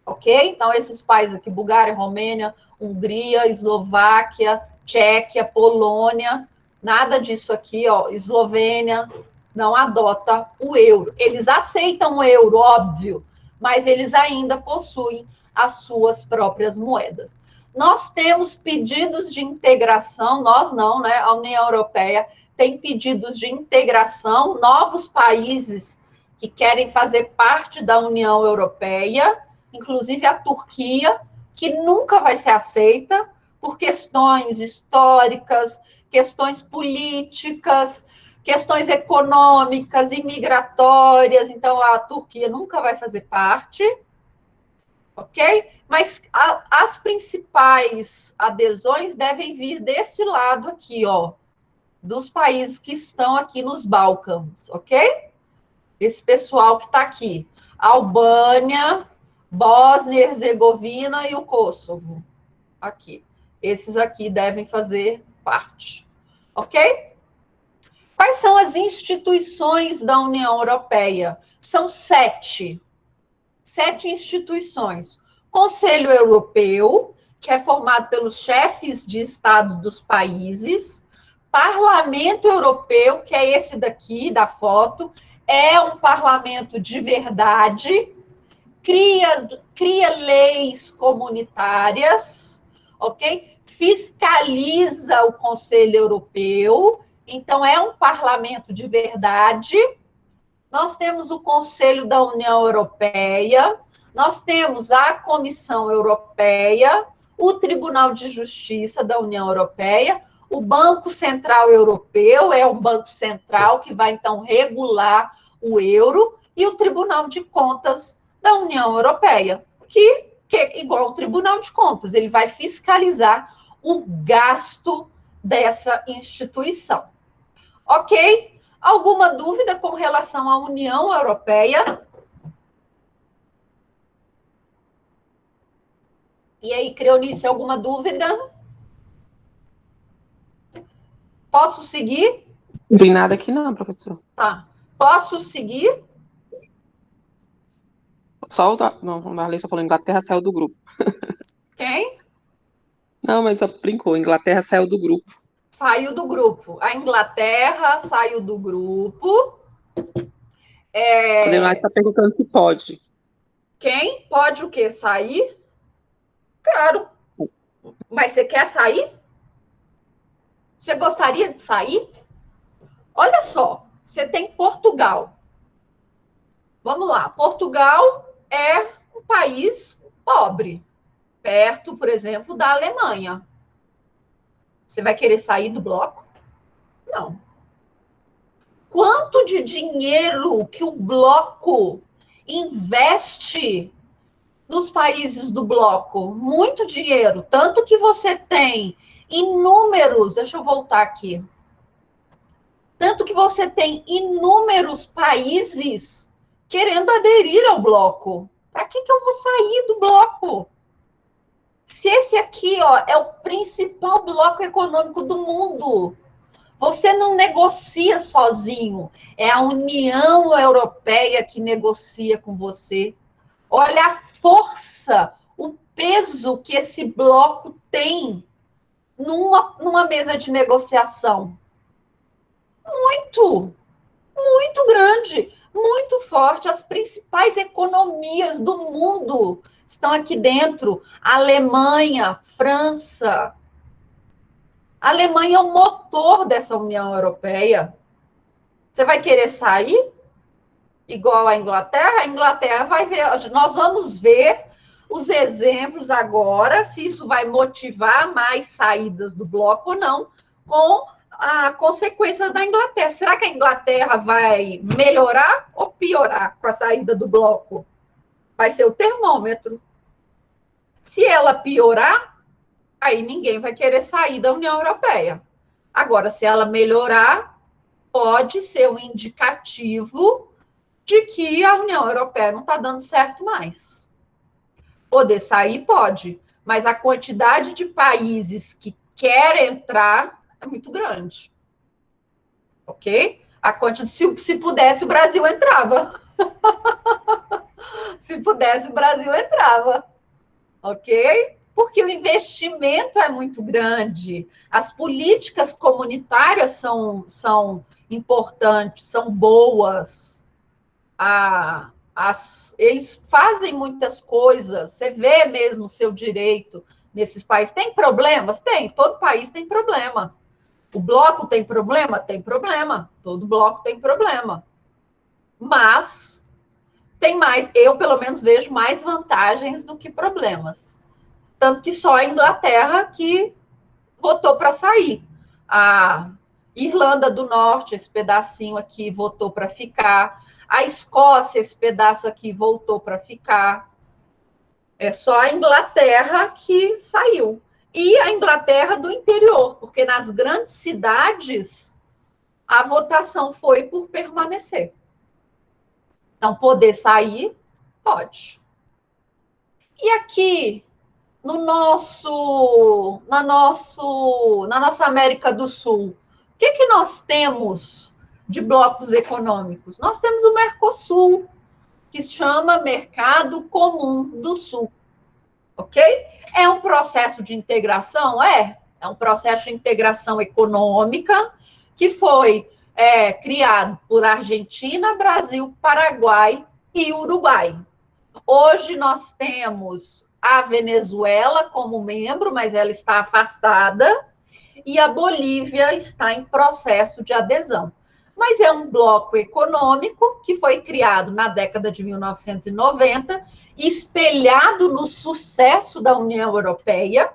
Ok? Então, esses países aqui, Bulgária, Romênia, Hungria, Eslováquia, Tchequia, Polônia, nada disso aqui, ó, Eslovênia, não adota o euro. Eles aceitam o euro, óbvio, mas eles ainda possuem as suas próprias moedas. Nós temos pedidos de integração, nós não, né? A União Europeia tem pedidos de integração, novos países que querem fazer parte da União Europeia, inclusive a Turquia, que nunca vai ser aceita por questões históricas, questões políticas, questões econômicas, imigratórias. Então, a Turquia nunca vai fazer parte, ok? Mas as principais adesões devem vir desse lado aqui, ó, dos países que estão aqui nos Balcãs, ok? Esse pessoal que está aqui. Albânia, Bósnia, Herzegovina e o Kosovo. Aqui. Esses aqui devem fazer parte. Ok? Quais são as instituições da União Europeia? São 7. 7 instituições. Conselho Europeu, que é formado pelos chefes de Estado dos países. Parlamento Europeu, que é esse daqui da foto, é um parlamento de verdade, cria leis comunitárias, ok? Fiscaliza o Conselho Europeu, então é um parlamento de verdade. Nós temos o Conselho da União Europeia, nós temos a Comissão Europeia, o Tribunal de Justiça da União Europeia, o Banco Central Europeu é um banco central que vai, então, regular o euro, e o Tribunal de Contas da União Europeia, que é igual ao Tribunal de Contas, ele vai fiscalizar o gasto dessa instituição. Ok? Alguma dúvida com relação à União Europeia? E aí, Creonice, alguma dúvida? Posso seguir? Não tem nada aqui não, professor. Tá. Posso seguir? Só o Marley só falou, Inglaterra saiu do grupo. Quem? Não, mas só brincou, Inglaterra saiu do grupo. Saiu do grupo. A Inglaterra saiu do grupo. A Adelaide está perguntando se pode. Quem? Pode o quê? Sair? Claro. Mas você quer sair? Você gostaria de sair? Olha só, você tem Portugal. Vamos lá. Portugal é um país pobre, perto, por exemplo, da Alemanha. Você vai querer sair do bloco? Não. Quanto de dinheiro que o bloco investe nos países do bloco? Muito dinheiro. Tanto que você tem inúmeros... Deixa eu voltar aqui. Tanto que você tem inúmeros países querendo aderir ao bloco. Para que eu vou sair do bloco? Se esse aqui, ó, é o principal bloco econômico do mundo, Você não negocia sozinho, é a União Europeia que negocia com você. Olha a força, o peso que esse bloco tem numa mesa de negociação. Muito grande, muito forte. As principais economias do mundo estão aqui dentro. Alemanha, França. A Alemanha é o motor dessa União Europeia. Você vai querer sair? Igual a Inglaterra? A Inglaterra vai ver. Nós vamos ver os exemplos agora, se isso vai motivar mais saídas do bloco ou não, com a consequência da Inglaterra. Será que a Inglaterra vai melhorar ou piorar com a saída do bloco? Vai ser o termômetro. Se ela piorar, aí ninguém vai querer sair da União Europeia. Agora, se ela melhorar, pode ser um indicativo de que a União Europeia não está dando certo mais. Poder sair, pode, mas a quantidade de países que querem entrar é muito grande. Ok? Se pudesse, o Brasil entrava. Se pudesse, o Brasil entrava. Ok? Porque o investimento é muito grande. As políticas comunitárias são importantes, são boas. Eles fazem muitas coisas. Você vê mesmo o seu direito nesses países. Tem problemas? Tem. Todo país tem problema. O bloco tem problema? Tem problema. Todo bloco tem problema. Mas tem mais, eu pelo menos vejo mais vantagens do que problemas. Tanto que só a Inglaterra que votou para sair. A Irlanda do Norte, esse pedacinho aqui, votou para ficar. A Escócia, esse pedaço aqui, voltou para ficar. É só a Inglaterra que saiu. E a Inglaterra do interior, porque nas grandes cidades a votação foi por permanecer. Então, poder sair, pode. E aqui, na nossa América do Sul, o que nós temos de blocos econômicos? Nós temos o Mercosul, que se chama Mercado Comum do Sul. Ok? É um processo de integração? É um processo de integração econômica que foi criado por Argentina, Brasil, Paraguai e Uruguai. Hoje nós temos a Venezuela como membro, mas ela está afastada, e a Bolívia está em processo de adesão. Mas é um bloco econômico que foi criado na década de 1990, espelhado no sucesso da União Europeia.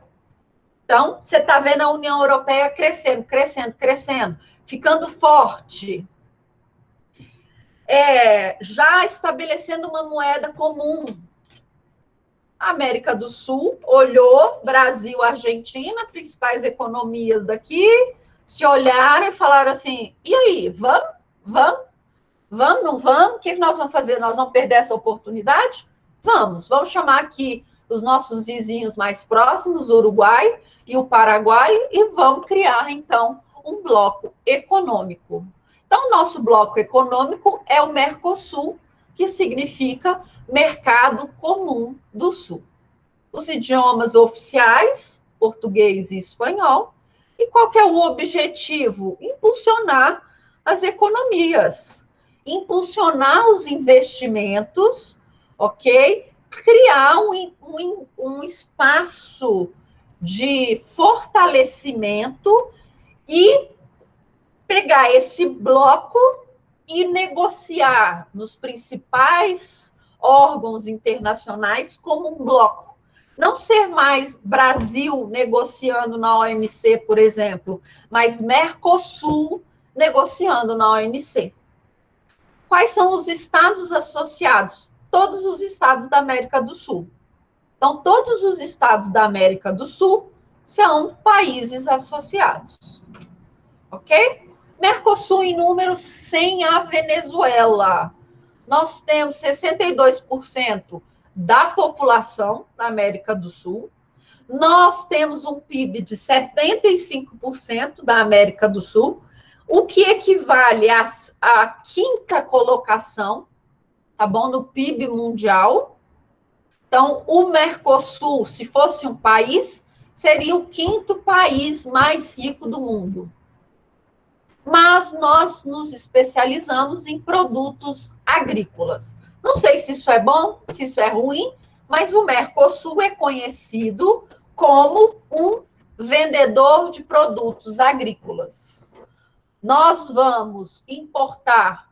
Então, você está vendo a União Europeia crescendo, ficando forte. Já estabelecendo uma moeda comum. A América do Sul olhou, Brasil, Argentina, principais economias daqui, se olharam e falaram assim, e aí, vamos, não vamos? O que nós vamos fazer? Nós vamos perder essa oportunidade? Vamos chamar aqui os nossos vizinhos mais próximos, o Uruguai e o Paraguai, e vamos criar, então, um bloco econômico. Então, o nosso bloco econômico é o Mercosul, que significa Mercado Comum do Sul. Os idiomas oficiais, português e espanhol. E qual que é o objetivo? Impulsionar as economias, impulsionar os investimentos, ok? Criar um espaço de fortalecimento e pegar esse bloco e negociar nos principais órgãos internacionais como um bloco. Não ser mais Brasil negociando na OMC, por exemplo, mas Mercosul negociando na OMC. Quais são os estados associados? Todos os estados da América do Sul. Então, todos os estados da América do Sul são países associados. Ok? Mercosul em número sem a Venezuela. Nós temos 62% da população da América do Sul. Nós temos um PIB de 75% da América do Sul. o que equivale à quinta colocação, tá bom? No PIB mundial. Então, o Mercosul, se fosse um país, seria o quinto país mais rico do mundo. Mas nós nos especializamos em produtos agrícolas. Não sei se isso é bom, se isso é ruim, mas o Mercosul é conhecido como um vendedor de produtos agrícolas. Nós vamos importar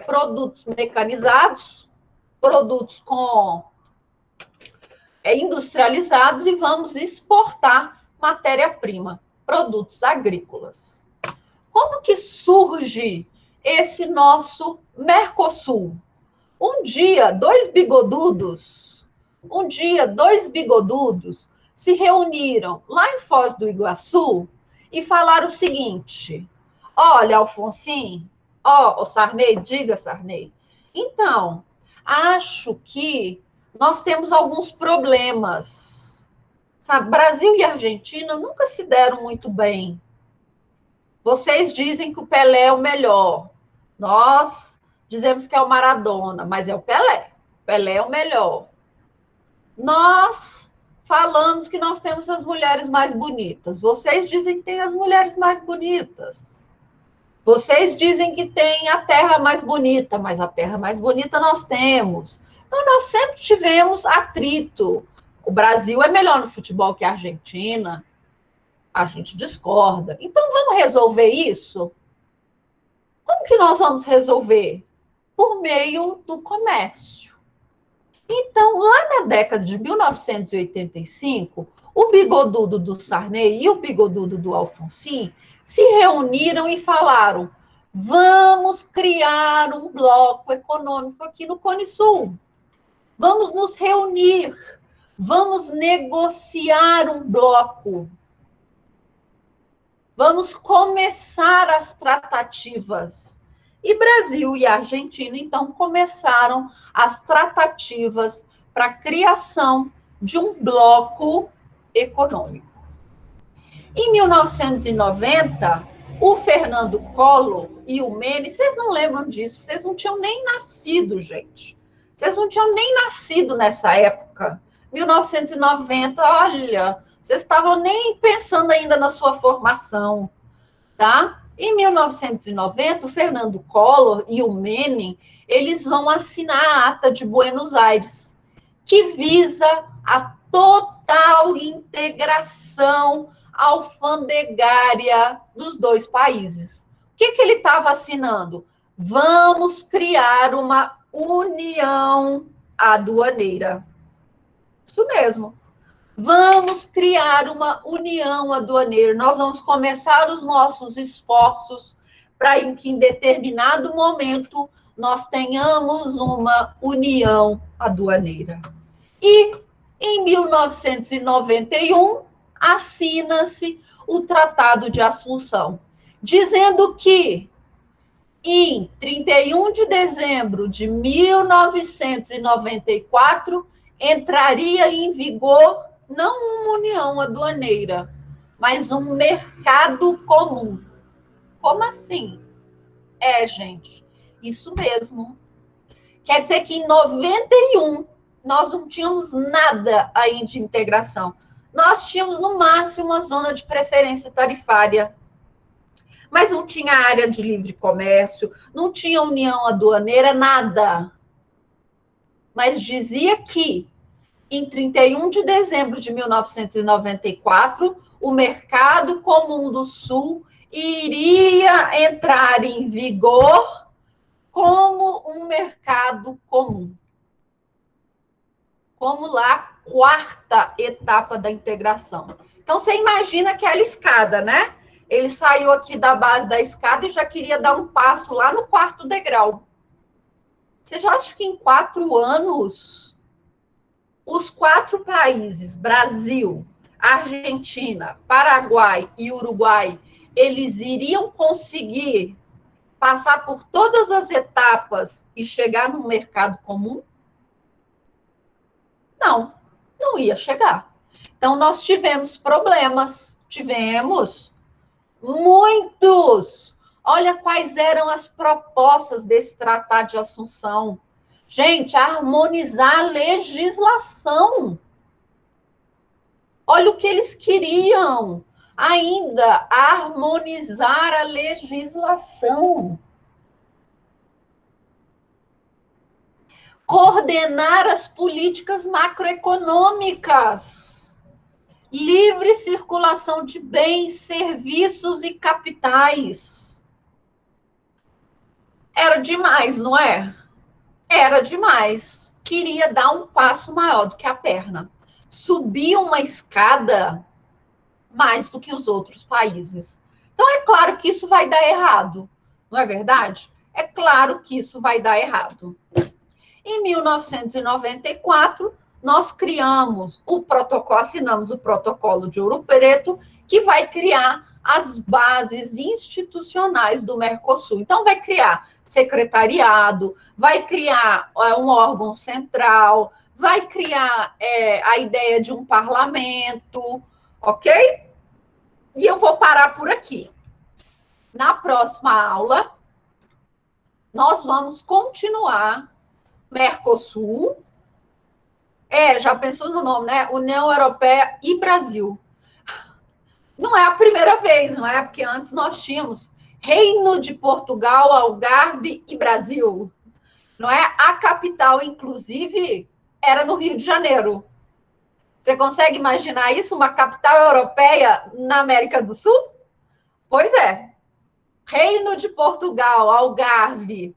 produtos mecanizados, produtos industrializados e vamos exportar matéria-prima, produtos agrícolas. Como que surge esse nosso Mercosul? Um dia, dois bigodudos se reuniram lá em Foz do Iguaçu e falaram o seguinte: olha, Alfonsin, ó, Sarney, diga, Sarney. Então, acho que nós temos alguns problemas. Sabe, Brasil e Argentina nunca se deram muito bem. Vocês dizem que o Pelé é o melhor. Nós dizemos que é o Maradona, mas é o Pelé. Pelé é o melhor. Nós falamos que nós temos as mulheres mais bonitas. Vocês dizem que tem as mulheres mais bonitas. Vocês dizem que tem a terra mais bonita, mas a terra mais bonita nós temos. Então, nós sempre tivemos atrito. O Brasil é melhor no futebol que a Argentina. A gente discorda. Então, vamos resolver isso? Como que nós vamos resolver? Por meio do comércio. Então, lá na década de 1985, o bigodudo do Sarney e o bigodudo do Alfonsin se reuniram e falaram: vamos criar um bloco econômico aqui no Cone Sul. Vamos nos reunir, vamos negociar um bloco. Vamos começar as tratativas. E Brasil e Argentina, então, começaram as tratativas para a criação de um bloco econômico. Em 1990, o Fernando Collor e o Menem, vocês não lembram disso, vocês não tinham nem nascido, gente. Vocês não tinham nem nascido nessa época. 1990, olha, vocês estavam nem pensando ainda na sua formação, tá? Em 1990, o Fernando Collor e o Menem, eles vão assinar a Ata de Buenos Aires, que visa a total integração alfandegária dos dois países. O que ele estava assinando? Vamos criar uma união aduaneira. Isso mesmo. Vamos criar uma união aduaneira. Nós vamos começar os nossos esforços para que em determinado momento nós tenhamos uma união aduaneira. E em 1991 assina-se o Tratado de Assunção, dizendo que em 31 de dezembro de 1994 entraria em vigor não uma união aduaneira, mas um mercado comum. Como assim? Gente, isso mesmo. Quer dizer que em 91 nós não tínhamos nada aí de integração. Nós tínhamos, no máximo, uma zona de preferência tarifária. Mas não tinha área de livre comércio, não tinha união aduaneira, nada. Mas dizia que em 31 de dezembro de 1994, o Mercado Comum do Sul iria entrar em vigor como um mercado comum. Como lá, quarta etapa da integração. Então, você imagina aquela escada, né? Ele saiu aqui da base da escada e já queria dar um passo lá no quarto degrau. Você já acha que em 4 anos... os 4 países, Brasil, Argentina, Paraguai e Uruguai, eles iriam conseguir passar por todas as etapas e chegar no mercado comum? Não ia chegar. Então, nós tivemos problemas Tivemos muitos. Olha quais eram as propostas desse Tratado de Assunção. Gente, harmonizar a legislação. Olha o que eles queriam. Ainda harmonizar a legislação. Coordenar as políticas macroeconômicas. Livre circulação de bens, serviços e capitais. Era demais, não é? Era demais. Queria dar um passo maior do que a perna. Subir uma escada mais do que os outros países. Então, é claro que isso vai dar errado, não é verdade? É claro que isso vai dar errado. Em 1994, nós criamos o protocolo, assinamos o protocolo de Ouro Preto, que vai criar as bases institucionais do Mercosul. Então, vai criar secretariado, vai criar um órgão central, vai criar a ideia de um parlamento, ok? E eu vou parar por aqui. Na próxima aula, nós vamos continuar Mercosul. Já pensou no nome, né? União Europeia e Brasil. Não é a primeira vez, não é? Porque antes nós tínhamos Reino de Portugal, Algarve e Brasil. Não é? A capital, inclusive, era no Rio de Janeiro. Você consegue imaginar isso? Uma capital europeia na América do Sul? Pois é. Reino de Portugal, Algarve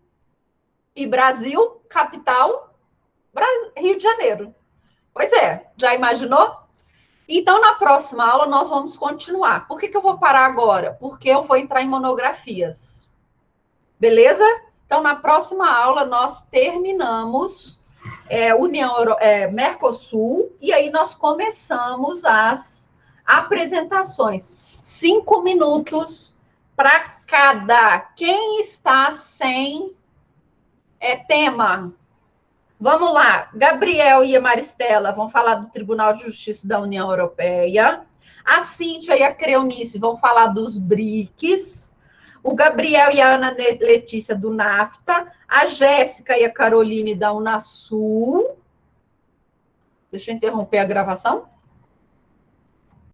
e Brasil, capital, Rio de Janeiro. Pois é, já imaginou? Então, na próxima aula, nós vamos continuar. Por que eu vou parar agora? Porque eu vou entrar em monografias. Beleza? Então, na próxima aula, nós terminamos Mercosul, e aí nós começamos as apresentações. 5 minutos para cada. Quem está sem tema? Vamos lá. Gabriel e a Maristela vão falar do Tribunal de Justiça da União Europeia. A Cíntia e a Creunice vão falar dos BRICS. O Gabriel e a Ana Letícia do NAFTA. A Jéssica e a Caroline da Unasul. Deixa eu interromper a gravação.